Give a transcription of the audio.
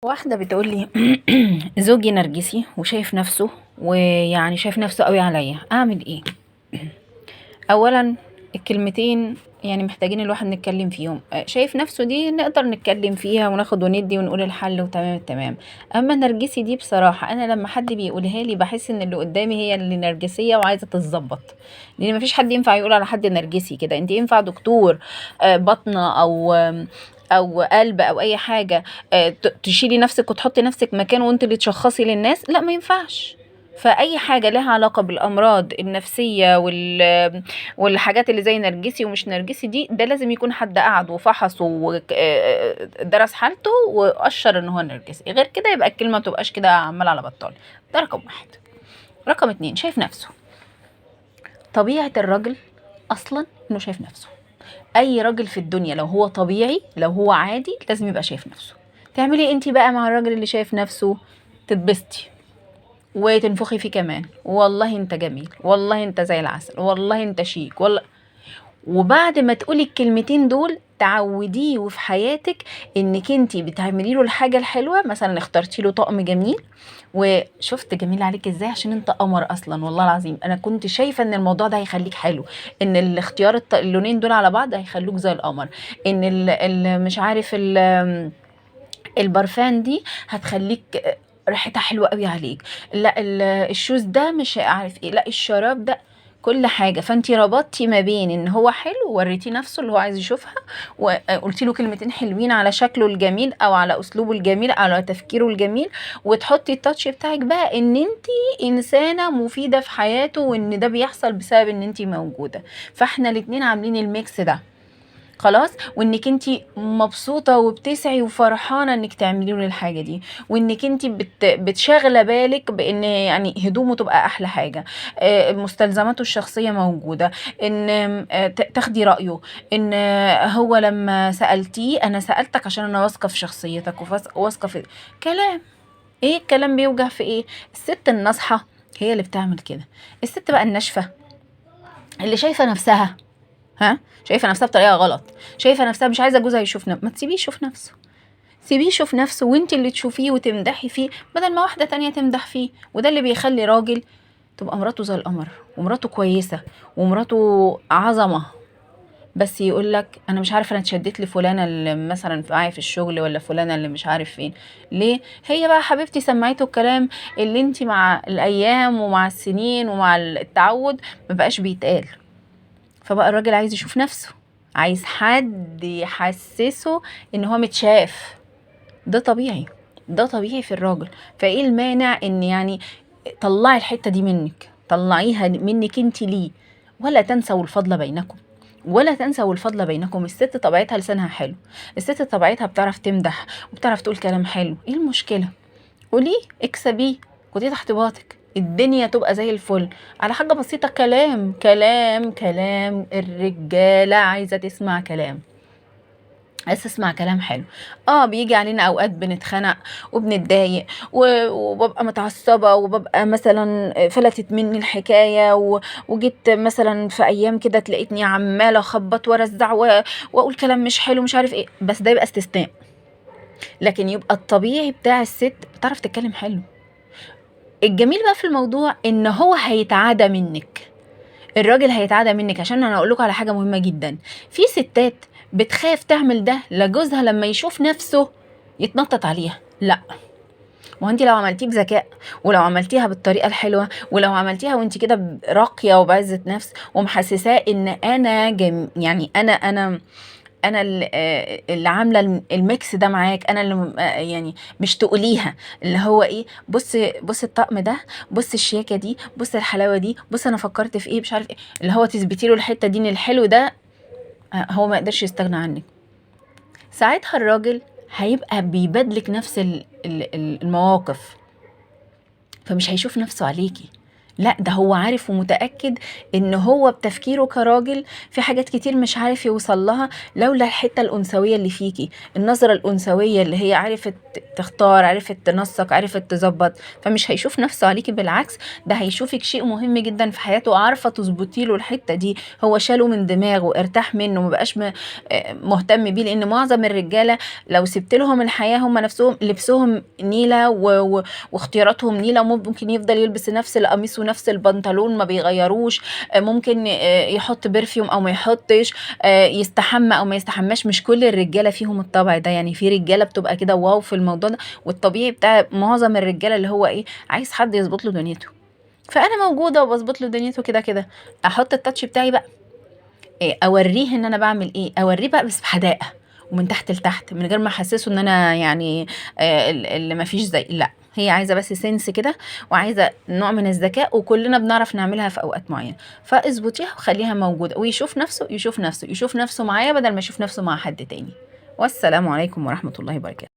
واحدة بتقولي زوجي نرجسي وشايف نفسه، ويعني شايف نفسه قوي عليا، اعمل ايه؟ اولا الكلمتين يعني محتاجين الواحد نتكلم فيهم. شايف نفسه دي نقدر نتكلم فيها وناخد وندي ونقول الحل وتمام التمام. اما نرجسي دي بصراحة انا لما حد بيقولها لي بحس ان اللي قدامي هي اللي نرجسية وعايزة تتظبط، لان مفيش حد ينفع يقول على حد نرجسي كده. انت ينفع دكتور بطنة او قلب او اي حاجة تشيلي نفسك وتحطي نفسك مكانه وانت اللي تشخصي للناس؟ لا، ما ينفعش. فأي حاجة لها علاقة بالأمراض النفسية والحاجات اللي زي نرجسي ومش نرجسي دي، ده لازم يكون حد قعد وفحص ودرس حالته وأشر إن هو نرجسي. غير كده يبقى الكلمة ما تبقاش كده عمال على بطال. ده رقم واحد. رقم اتنين، شايف نفسه. طبيعة الراجل أصلا إنه شايف نفسه. أي راجل في الدنيا لو هو طبيعي، لو هو عادي، لازم يبقى شايف نفسه. تعملي انتي بقى مع الراجل اللي شايف نفسه؟ تتبسطي وتنفخي فيه كمان، والله انت جميل، والله انت زي العسل، والله انت شيك، والله. وبعد ما تقولي الكلمتين دول تعوديه وفي حياتك انك انتي بتعملي له الحاجه الحلوه. مثلا اخترتي له طقم جميل وشفت جميل عليك ازاي عشان انت قمر اصلا، والله العظيم انا كنت شايفه ان الموضوع ده هيخليك حلو، ان الاختيار اللونين دول على بعض هيخلوك زي القمر، ان مش عارف البرفان دي هتخليك ريحتها حلوة قوي عليك، لا الشوز ده مش عارف ايه، لا الشراب ده، كل حاجة. فانتي ربطتي ما بين ان هو حلو ووريتي نفسه اللي هو عايز يشوفها، وقلتي له كلمتين حلوين على شكله الجميل او على اسلوبه الجميل او على تفكيره الجميل، وتحطي التاتش بتاعك بقى ان انتي انسانة مفيدة في حياته، وان ده بيحصل بسبب ان انتي موجودة. فاحنا الاتنين عاملين الميكس ده خلاص، وانك انتي مبسوطه وبتسعي وفرحانه انك تعملي له الحاجه دي، وانك انتي بتشغله بالك بان يعني هدومه تبقى احلى حاجه، مستلزماته الشخصيه موجوده، ان تاخدي رايه، ان هو لما سالتيه انا سالتك عشان انا واثقه في شخصيتك وواثقه في كلام. ايه الكلام بيوجع في ايه؟ الست الناصحه هي اللي بتعمل كده. الست بقى الناشفه اللي شايفه نفسها، ها، شايفه نفسها بطريقه غلط، شايفه نفسها مش عايزه جوزها يشوف ما تسيبيه يشوف نفسه. سيبيه يشوف نفسه وانت اللي تشوفيه وتمدحي فيه بدل ما واحده تانية تمدح فيه. وده اللي بيخلي راجل تبقى مراته زي القمر ومراته كويسه ومراته عظمه، بس يقولك انا مش عارفه انا اتشدت لفلانه اللي مثلا معايا في الشغل، ولا فلانه اللي مش عارف فين. ليه؟ هي بقى حبيبتي سمعته الكلام اللي انت مع الايام ومع السنين ومع التعود مبقاش بيتقال. فبقى الراجل عايز يشوف نفسه، عايز حد يحسسه ان هو متشاف. ده طبيعي، ده طبيعي في الراجل. فايه المانع ان يعني طلعي الحتة دي منك، طلعيها منك انت ليه. ولا تنسوا الفضل بينكم، ولا تنسوا الفضل بينكم. الست طبيعتها لسانها حلو، الست طبيعتها بتعرف تمدح وبتعرف تقول كلام حلو. ايه المشكلة؟ قوليه، اكسبيه، خديه تحت باطك، الدنيا تبقى زي الفل على حاجة بسيطة. كلام كلام كلام، الرجالة عايزة تسمع كلام، عايز تسمع كلام حلو. بيجي علينا اوقات بنتخنق وبنتضايق وببقى متعصبة، وببقى مثلا فلتت مني الحكاية وجيت مثلا في ايام كده تلاقيتني عمالة اخبط وارزع واقول كلام مش حلو مش عارف ايه، بس ده يبقى استثناء. لكن يبقى الطبيعي بتاع الست بتعرف تتكلم حلو. الجميل بقى في الموضوع ان هو هيتعادى منك، الراجل هيتعادى منك. عشان انا اقول لكم على حاجه مهمه جدا، في ستات بتخاف تعمل ده لجوزها لما يشوف نفسه يتنطط عليها. لا، ما انت لو عملتيه بذكاء، ولو عملتيها بالطريقه الحلوه، ولو عملتيها وانت كده راقيه وبعزه نفس ومحسساه ان انا يعني انا اللي عامله الميكس ده معاك، انا اللي يعني مش تقوليها اللي هو ايه، بص الطقم ده، بص الشياكه دي، بص الحلاوه دي، بص انا فكرت في ايه مش عارف ايه، اللي هو تثبتي له الحته دي ان الحلو ده هو ما يقدرش يستغنى عنك. ساعتها الراجل هيبقى بيبادلك نفس المواقف، فمش هيشوف نفسه عليكي. لأ، ده هو عارف ومتأكد إن هو بتفكيره كراجل في حاجات كتير مش عارف يوصل لها لولا الحتة الأنثوية اللي فيكِ، النظرة الأنثوية اللي هي عرفت تختار، عرفت تنسّق، عرفت تضبّط، فمش هيشوف نَفْسه عليكِ، بالعكس ده هيشوفِك شيء مهم جدًا في حياته وعارفة تضبطي له الحتة دي، هو شاله من دماغه، ارتاح منه، ما بقاش مهتم بيه، لإن معظم الرجالة لو سِبتِ لهم الحياة هم نَفْسهم لبسهم نيلة واختياراتهم نيلة، ممكن يفضل يلبس نفس القميص ونفس البنطلون ما بيغيّروش، ممكن يحط perfume أو ما يحطش، يستحمى أو ما يستحماش، مش كل الرجالة فيهم الطبع ده، يعني في رجالة بتبقى كده واو في الموضوع ده، والطبيعي بتاع معظم الرجالة اللي هو إيه، عايز حد يضبط له دنيته، فأنا موجودة وباضبط له دنيته كده، أحط الtouch بتاعي بقى، أورّيه إن أنا باعمل إيه، أورّيه بقى بس بحداقة ومن تحت لتحت، من غير ما أحسّسه إن أنا يعني اللي ما فيش زيي، لأ، هي عايزة بس sense كده وعايزة نوع من الذكاء وكلّنا بنعرف نعملها في أوقات معيّنة، فاضبطيها وخلّيها موجودة ويشوف نَفْسه، يشوف نَفْسه معايا بدل ما يشوف نَفْسه مع حد تاني، والسلام عليكم ورحمة الله وبركاته.